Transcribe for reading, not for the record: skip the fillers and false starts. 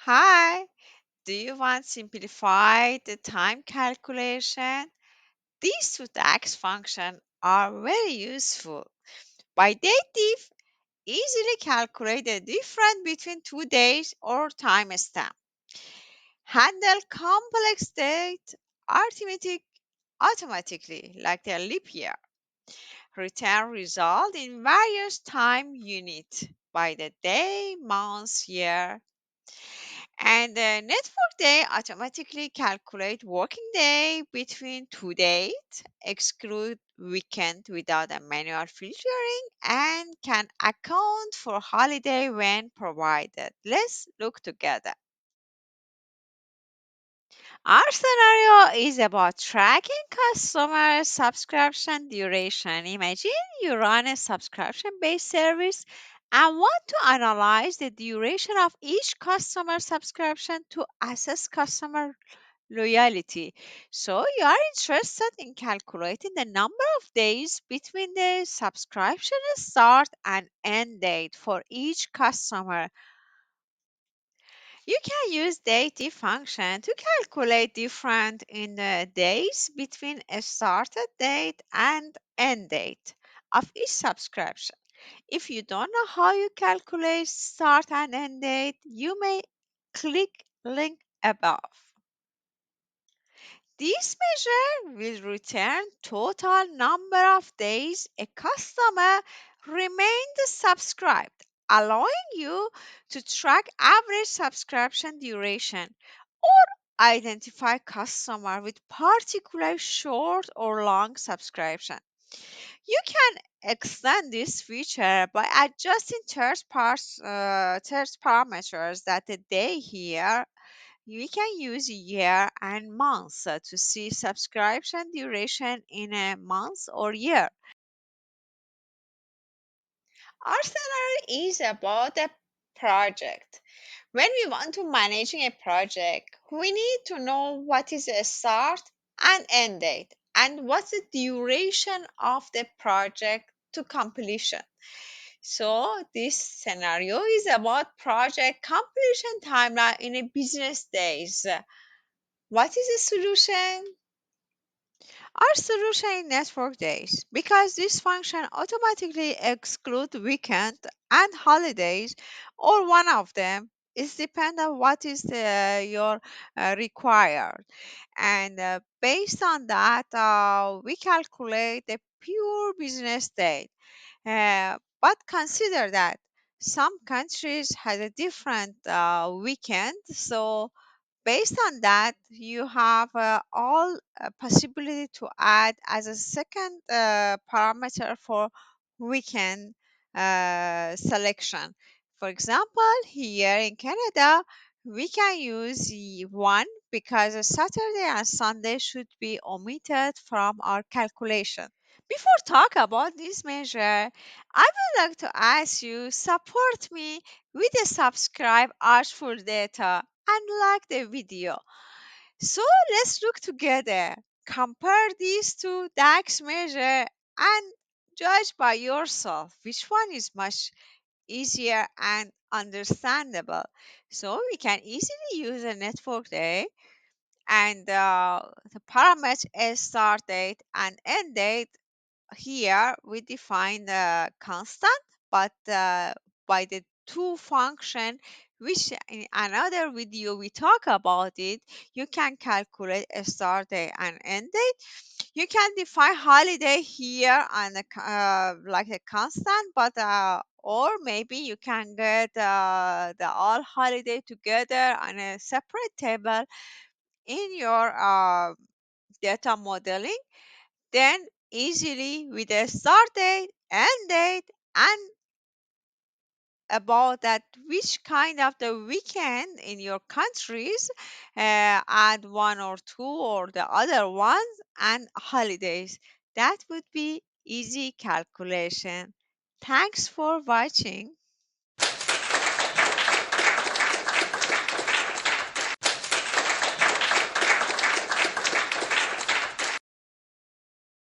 Hi, do you want simplified time calculation? These two tax functions are very useful. By dative, easily calculate the difference between 2 days or timestamp. Handle complex date automatically, like the leap year. Return result in various time units by the day, month, year, and the network day automatically calculate working day between 2 days, exclude weekend without a manual filtering, and can account for holiday when provided. Let's look together. Our scenario is about tracking customer subscription duration. Imagine you run a subscription based service and want to analyze the duration of each customer subscription to assess customer loyalty. So, you are interested in calculating the number of days between the subscription start and end date for each customer. You can use dative function to calculate different in the days between a started date and end date of each subscription. If you don't know how you calculate start and end date, you may click link above. This measure will return total number of days a customer remained subscribed, allowing you to track average subscription duration or identify customer with particular short or long subscription. You can extend this feature by adjusting third parameters that the day here we can use year and month to see subscription duration in a month or year. Our scenario is about a project. When we want to managing a project, we need to know what is a start and end date and what's the duration of the project to completion. So this scenario is about project completion timeline in a business days. What is the solution? Our solution in network days, because this function automatically exclude weekend and holidays or one of them is dependent what is your required, and based on that we calculate the pure business day. But consider that some countries has a different weekend, so based on that you have all possibility to add as a second parameter for weekend selection. For example, here in Canada we can use the one because a Saturday and Sunday should be omitted from our calculation. Before talk about this measure, I would like to ask you support me with a subscribe ask for data and like the video. So let's look together. Compare these two DAX measure and judge by yourself which one is much easier and understandable. So we can easily use a network day and the parameter is start date and end date. Here we define the constant, but by the two function which in another video we talk about it, you can calculate a start date and end date. You can define holiday here and like a constant, but or maybe you can get the all holiday together on a separate table in your data modeling, then easily with a start date, end date, and about that which kind of the weekend in your countries, add one or two or the other ones and holidays. That would be easy calculation. Thanks for watching.